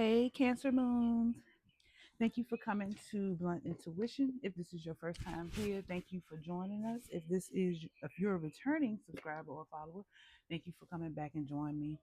Hey, Cancer Moon. Thank you for coming to Blunt Intuition. If this is your first time here, thank you for joining us. If you're a returning subscriber or follower, thank you for coming back and join me.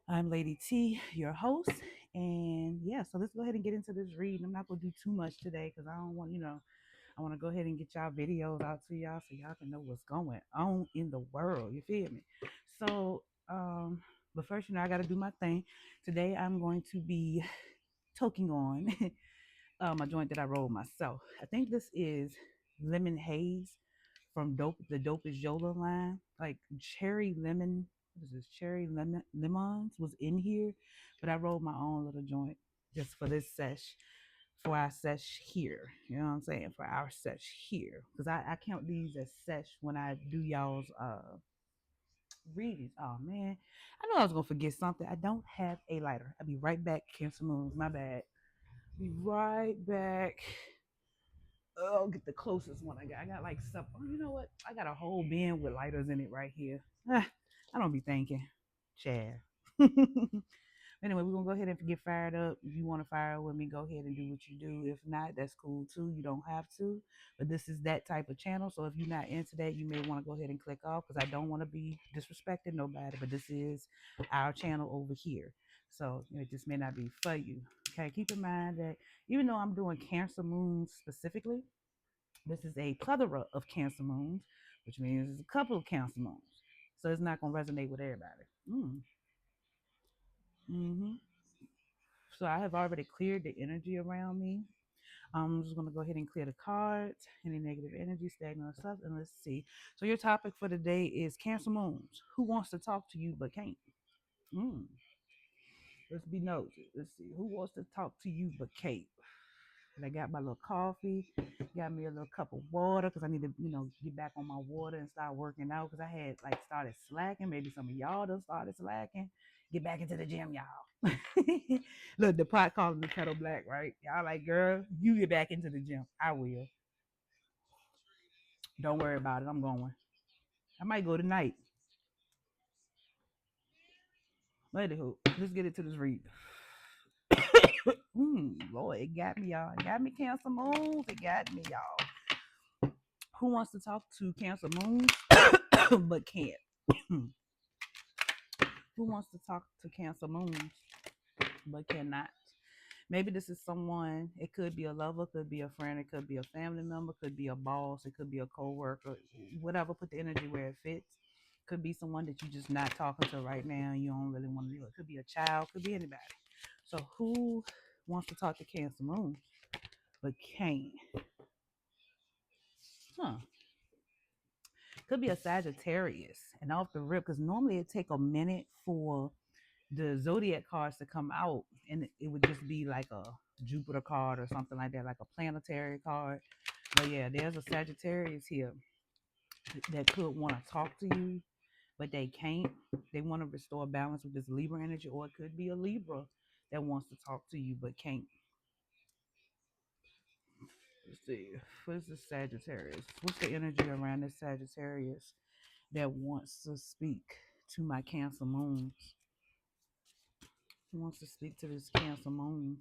I'm Lady T, your host, and yeah, so let's go ahead and get into this reading. I'm not gonna do too much today because I don't want, I want to go ahead and get y'all videos out to y'all so y'all can know what's going on in the world. You feel me? So, but first, I got to do my thing. Today, I'm going to be toking on a joint that I rolled myself. I think this is lemon haze from the Dope is Yola line. Like cherry lemon, what is this? Lemons was in here, but I rolled my own little joint just for this sesh, for our sesh here. You know what I'm saying? For our sesh here. Because I count these as sesh when I do y'all's readings. Oh man. I know I was gonna forget something. I don't have a lighter. I'll be right back, Cancer Moons. My bad. Be right back. Oh, get the closest one I got. I got like some. Oh, you know what? I got a whole bin with lighters in it right here. I don't be thinking. Chad. Anyway, we're gonna go ahead and get fired up. If you want to fire up with me, go ahead and do what you do. If not, that's cool too. You don't have to. But this is that type of channel. So if you're not into that, you may want to go ahead and click off because I don't want to be disrespecting nobody. But this is our channel over here. So it just may not be for you. Okay, keep in mind that even though I'm doing Cancer Moons specifically, this is a plethora of Cancer Moons, which means it's a couple of Cancer Moons. So it's not going to resonate with everybody. Mm-hmm. So I have already cleared the energy around me. I'm just going to go ahead and clear the cards, any negative energy, stagnant stuff, and let's see. So your topic for the day is Cancer Moons. Who wants to talk to you but can't? Mm. Let's be nosy. Let's see. Who wants to talk to you but can't? And I got my little coffee, got me a little cup of water because I need to, get back on my water and start working out because I had like started slacking. Maybe some of y'all done started slacking. Get back into the gym, y'all. Look, the pot calling the kettle black, right? Y'all like, girl, you get back into the gym. I will. Don't worry about it. I'm going. I might go tonight. Anywho, let's get into this read. Lord, it got me, y'all. It got me, Cancer Moons. It got me, y'all. Who wants to talk to Cancer Moons but can't? Who wants to talk to Cancer Moons but cannot? Maybe this is someone, it could be a lover, could be a friend, it could be a family member, could be a boss, it could be a co-worker, whatever, put the energy where it fits. Could be someone that you're just not talking to right now and you don't really want to do it. Could be a child, could be anybody. So who wants to talk to Cancer Moon but can't? Huh. Could be a Sagittarius. And off the rip, because normally it take a minute for the zodiac cards to come out, and it would just be like a Jupiter card or something like that, like a planetary card. But yeah, there's a Sagittarius here that could want to talk to you, but they can't. They want to restore balance with this Libra energy, or it could be a Libra that wants to talk to you but can't. Let's see. What's the Sagittarius? What's the energy around this Sagittarius that wants to speak to my Cancer Moon? Who wants to speak to this Cancer Moon?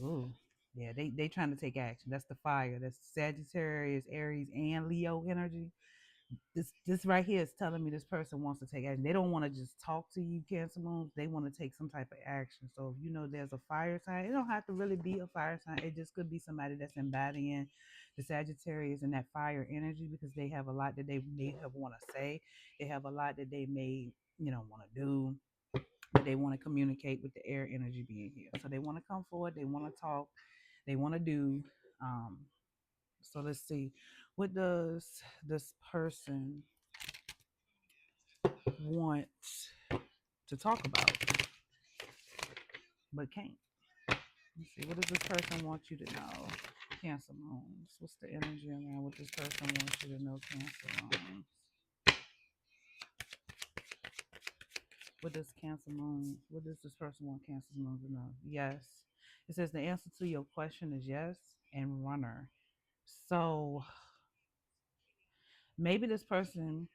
Ooh, yeah, they trying to take action. That's the fire. That's Sagittarius, Aries, and Leo energy. This right here is telling me this person wants to take action. They don't want to just talk to you, Cancer Moons. They want to take some type of action. So if you know there's a fire sign, it don't have to really be a fire sign. It just could be somebody that's embodying the Sagittarius and that fire energy because they have a lot that they may have want to say. They have a lot that they may, want to do, but they want to communicate with the air energy being here. So they want to come forward, they want to talk, they want to do. Um, so let's see, what does this person want to talk about but can't? Let's see, what does this person want you to know? Cancer Moons. What's the energy around what this person wants you to know, Cancer Moons? What does this person want Cancer Moon to know? Yes. It says the answer to your question is yes and runner. So maybe this person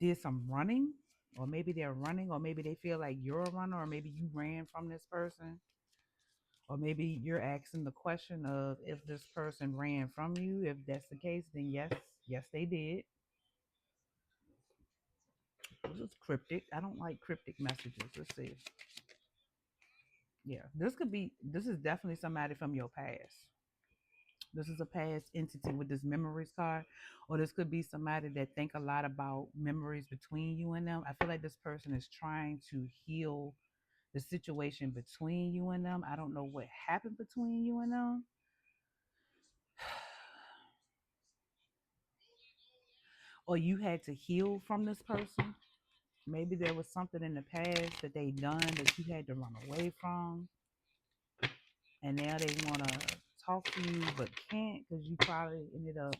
did some running or maybe they're running, or maybe they feel like you're a runner, or maybe you ran from this person, or maybe you're asking the question of if this person ran from you. If that's the case, then yes, yes, they did. This is cryptic. I don't like cryptic messages. Let's see. Yeah, this is definitely somebody from your past. This is a past entity with this memories card, or this could be somebody that think a lot about memories between you and them. I feel like this person is trying to heal the situation between you and them. I don't know what happened between you and them, or you had to heal from this person. Maybe there was something in the past that they done that you had to run away from, and now they want to talk to you but can't because you probably ended up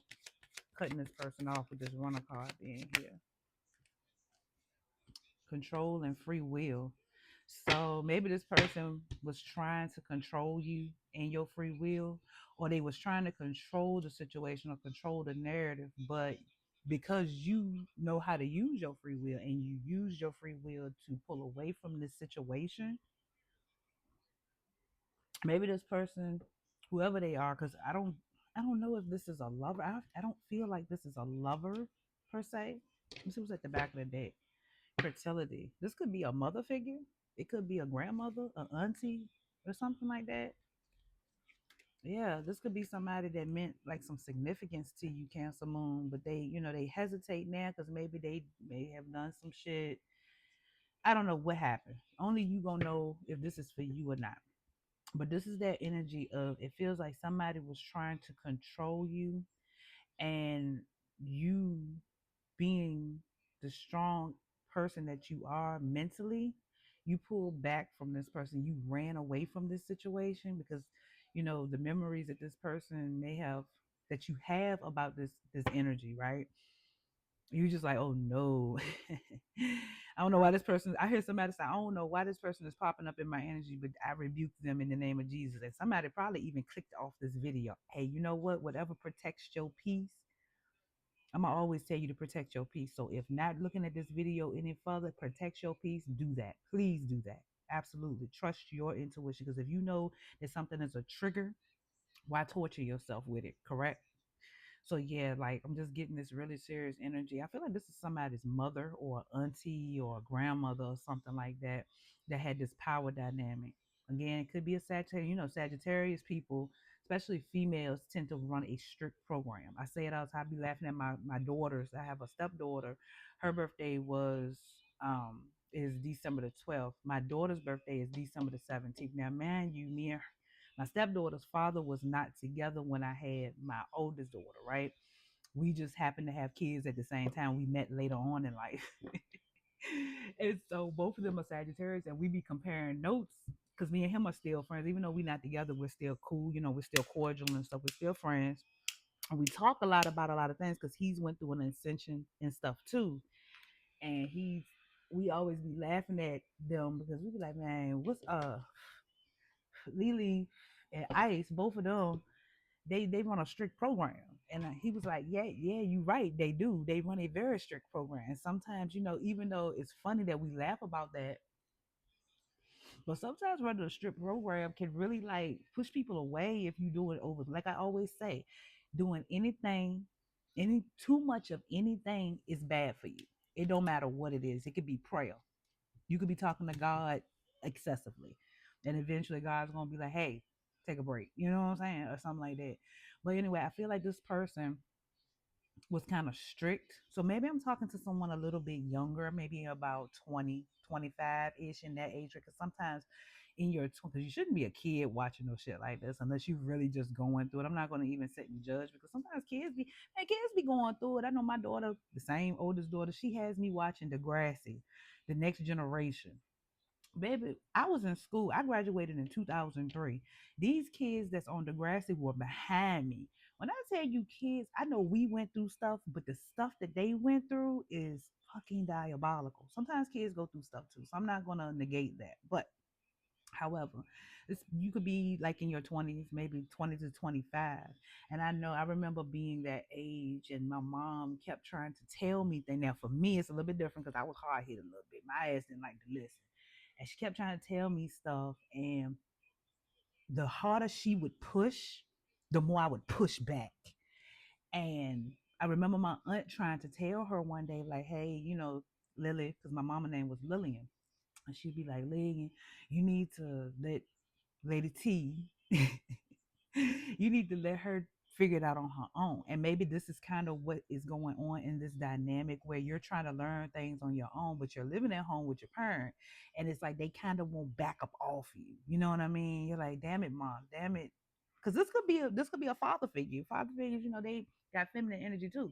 cutting this person off with this runner card being here. Control and free will. So maybe this person was trying to control you and your free will, or they was trying to control the situation or control the narrative, but because you know how to use your free will and you use your free will to pull away from this situation, maybe this person, whoever they are, because I don't know if this is a lover. I don't feel like this is a lover per se. Let me see what's at the back of the deck. Fertility. This could be a mother figure. It could be a grandmother, an auntie, or something like that. Yeah, this could be somebody that meant like some significance to you, Cancer Moon, but they hesitate now because maybe they may have done some shit. I don't know what happened. Only you gonna know if this is for you or not. But this is that energy of it feels like somebody was trying to control you, and you being the strong person that you are mentally, you pulled back from this person. You ran away from this situation because the memories that this person may have, that you have about this energy, right? You just like, oh no. I don't know why this person, I hear somebody say, I don't know why this person is popping up in my energy, but I rebuke them in the name of Jesus. And somebody probably even clicked off this video. Hey, you know what? Whatever protects your peace, I'm gonna always tell you to protect your peace. So if not looking at this video any further, protect your peace. Do that. Please do that. Absolutely. Trust your intuition, because if you know that something is a trigger, why torture yourself with it? Correct? So yeah, like I'm just getting this really serious energy. I feel like this is somebody's mother or auntie or grandmother or something like that that had this power dynamic. Again, it could be a Sagittarius. Sagittarius people, especially females, tend to run a strict program. I say it all the time. I be laughing at my daughters. I have a stepdaughter. Her birthday is December the 12th. My daughter's birthday is December the 17th. Now, man, me and my stepdaughter's father was not together when I had my oldest daughter, right? We just happened to have kids at the same time. We met later on in life. And so both of them are Sagittarius, and we be comparing notes because me and him are still friends. Even though we're not together, we're still cool. We're still cordial and stuff. We're still friends. And we talk a lot about a lot of things because he's went through an ascension and stuff too. And we always be laughing at them because we be like, man, what's Lily and Ice, both of them, they run a strict program. And he was like, yeah, you right, they do. They run a very strict program. And sometimes, even though it's funny that we laugh about that, but sometimes running a strict program can really like push people away if you do it over. Like I always say, doing anything, any too much of anything is bad for you. It don't matter what it is. It could be prayer. You could be talking to God excessively, and eventually God's gonna be like, "Hey, take a break." You know what I'm saying, or something like that. But anyway, I feel like this person was kind of strict. So maybe I'm talking to someone a little bit younger, maybe about 20, 25-ish in that age. Because sometimes in your 20s, because you shouldn't be a kid watching no shit like this unless you really just going through it. I'm not going to even sit and judge because sometimes kids be going through it. I know my daughter, the same oldest daughter, she has me watching Degrassi, The Next Generation. Baby, I was in school. I graduated in 2003. These kids that's on Degrassi were behind me. When I tell you kids, I know we went through stuff, but the stuff that they went through is fucking diabolical. Sometimes kids go through stuff too, so I'm not going to negate that. But However, you could be like in your 20s, maybe 20 to 25. And I know I remember being that age, and my mom kept trying to tell me things. Now, for me, it's a little bit different because I was hard hit a little bit. My ass didn't like to listen. And she kept trying to tell me stuff. And the harder she would push, the more I would push back. And I remember my aunt trying to tell her one day, like, hey, Lily, because my mama name was Lillian. And she'd be like, Lillian, you need to let Lady T, you need to let her figure it out on her own. And maybe this is kind of what is going on in this dynamic where you're trying to learn things on your own, but you're living at home with your parent. And it's like they kind of won't back up off you. You know what I mean? You're like, damn it, mom, damn it. Because this could be a father figure. Father figures, they got feminine energy too.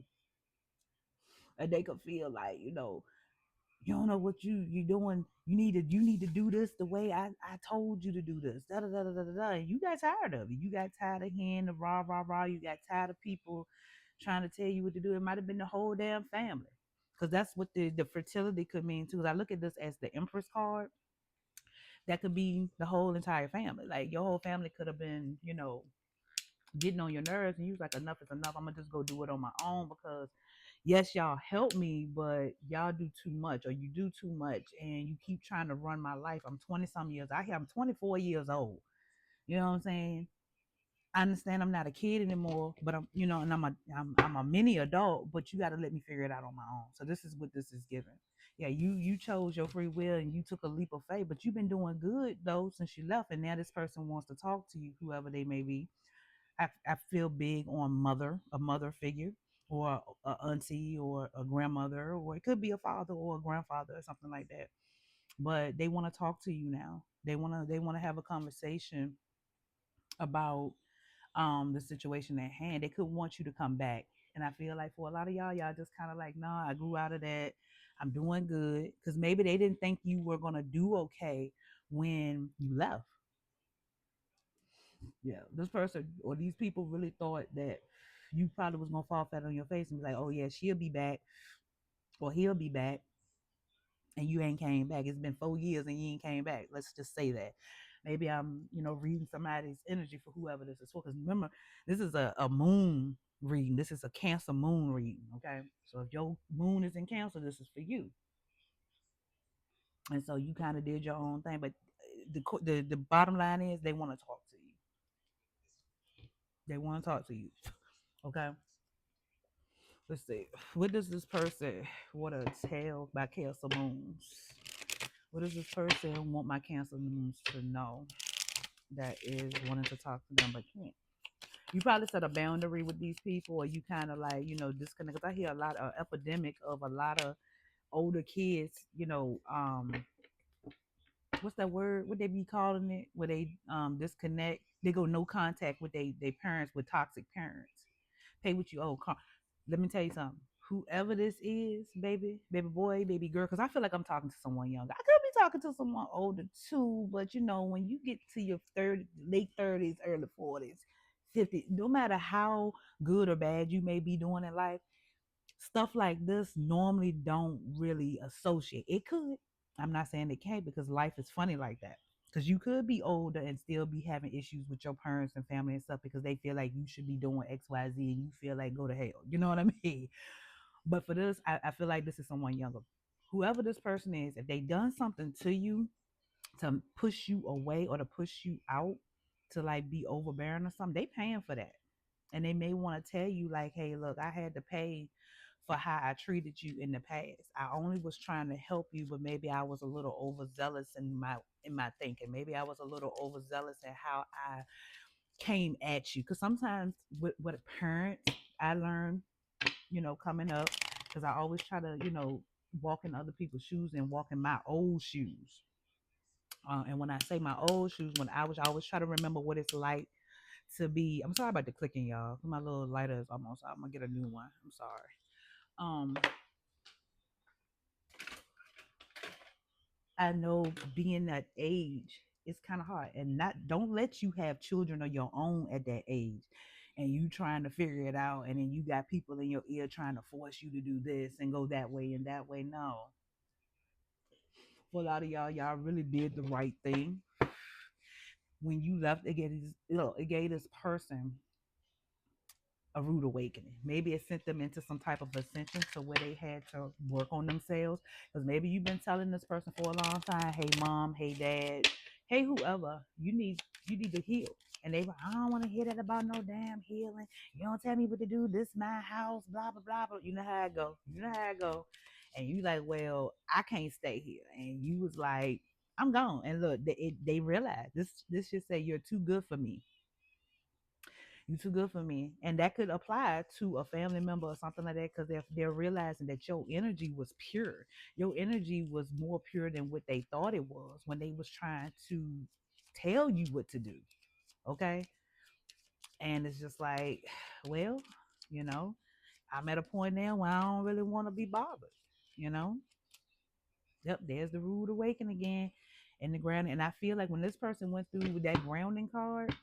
And they could feel like, you don't know what you doing. You need to do this the way I told you to do this. Da da da da da da. And you got tired of it. You got tired of hearing the rah rah rah. You got tired of people trying to tell you what to do. It might have been the whole damn family, because that's what the fertility could mean too. 'Cause I look at this as the Empress card. That could be the whole entire family. Like your whole family could have been, getting on your nerves, and you was like, enough is enough. I'm gonna just go do it on my own because yes, y'all help me, but y'all do too much, or you do too much, and you keep trying to run my life. I'm 20 some years. I'm 24 years old. You know what I'm saying? I understand I'm not a kid anymore, but and I'm a mini adult, but you got to let me figure it out on my own. So this is what this is giving. Yeah, you chose your free will and you took a leap of faith, but you've been doing good though since you left, and now this person wants to talk to you, whoever they may be. I feel big on a mother figure, or a auntie, or a grandmother, or it could be a father or a grandfather or something like that. But they want to talk to you now. They want to have a conversation about the situation at hand. They could want you to come back. And I feel like for a lot of y'all just kind of like, nah, I grew out of that. I'm doing good. Because maybe they didn't think you were gonna do okay when you left. Yeah, this person or these people really thought that you probably was gonna fall flat on your face and be like, "Oh yeah, she'll be back, or he'll be back," and you ain't came back. It's been 4 years and you ain't came back. Let's just say that. Maybe I'm, reading somebody's energy for whoever this is for. Because remember, this is a moon reading. This is a Cancer moon reading. Okay, so if your moon is in Cancer, this is for you. And so you kind of did your own thing, but the bottom line is they want to talk to you. They want to talk to you. Okay. Let's see. What does this person want to tell my Cancer moons? What does this person want my Cancer moons to know that is wanting to talk to them but can't? You probably set a boundary with these people, or you kind of like, disconnect. Because I hear a lot of epidemic of a lot of older kids, what's that word? What they be calling it? Where they disconnect, they go no contact with they parents, with toxic parents. Pay what you owe. Let me tell you something. Whoever this is, baby boy, baby girl, because I feel like I'm talking to someone younger. I could be talking to someone older too, but when you get to your late 30s, early 40s, 50, no matter how good or bad you may be doing in life, stuff like this normally don't really associate. It could. I'm not saying it can't, because life is funny like that. Because you could be older and still be having issues with your parents and family and stuff because they feel like you should be doing X, Y, Z, and you feel like go to hell. You know what I mean? But for this, I feel like this is someone younger. Whoever this person is, if they done something to you to push you away or to push you out, to like be overbearing or something, they paying for that. And they may want to tell you like, hey, look, I had to pay for how I treated you in the past. I only was trying to help you, but maybe I was a little overzealous in my thinking. Maybe I was a little overzealous in how I came at you. Because sometimes with a parent, I learned, coming up, because I always try to, walk in other people's shoes and walk in my old shoes. And when I say my old shoes, when I always try to remember what it's like to be. I'm sorry about the clicking, y'all. My little lighter is almost out. I'm gonna get a new one. I'm sorry. Um, I know being that age, it's kind of hard, and not don't let you have children of your own at that age, and you trying to figure it out, and then you got people in your ear trying to force you to do this and go that way and that way. No, for a lot of y'all really did the right thing. When you left, it gave this person a rude awakening. Maybe it sent them into some type of ascension to where they had to work on themselves. Because maybe you've been telling this person for a long time, hey mom, hey dad, hey whoever, you need to heal. And they were, I don't want to hear that about no damn healing. You don't tell me what to do. This my house, blah blah blah. Blah. You know how it go. You know how it go. And you like, well, I can't stay here. And you was like, I'm gone. And look, they realized this should say you're too good for me. You too good for me. And that could apply to a family member or something like that because they're realizing that your energy was pure. Your energy was more pure than what they thought it was when they was trying to tell you what to do. Okay. And it's just like, well, you know, I'm at a point now where I don't really want to be bothered, you know? Yep, there's the rude awakening again in the ground. And I feel like when this person went through with that grounding card,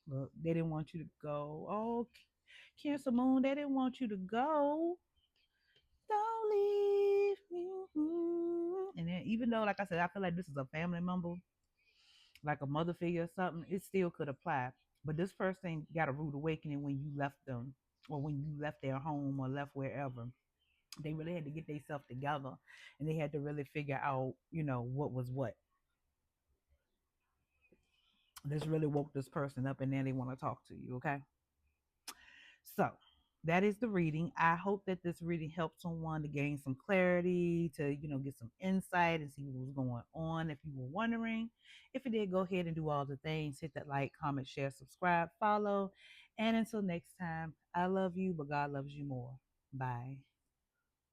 look, they didn't want you to go. Oh, Cancer Moon, they didn't want you to go. Don't leave me. And then, even though, like I said, I feel like this is a family member, like a mother figure or something, it still could apply. But this person got a rude awakening when you left them, or when you left their home, or left wherever. They really had to get themselves together, and they had to really figure out, what was what. This really woke this person up, and then they want to talk to you. Okay. So that is the reading. I hope that this reading helped someone to gain some clarity, to get some insight and see what was going on. If you were wondering, if it did, go ahead and do all the things. Hit that like, comment, share, subscribe, follow. And until next time, I love you, but God loves you more. Bye.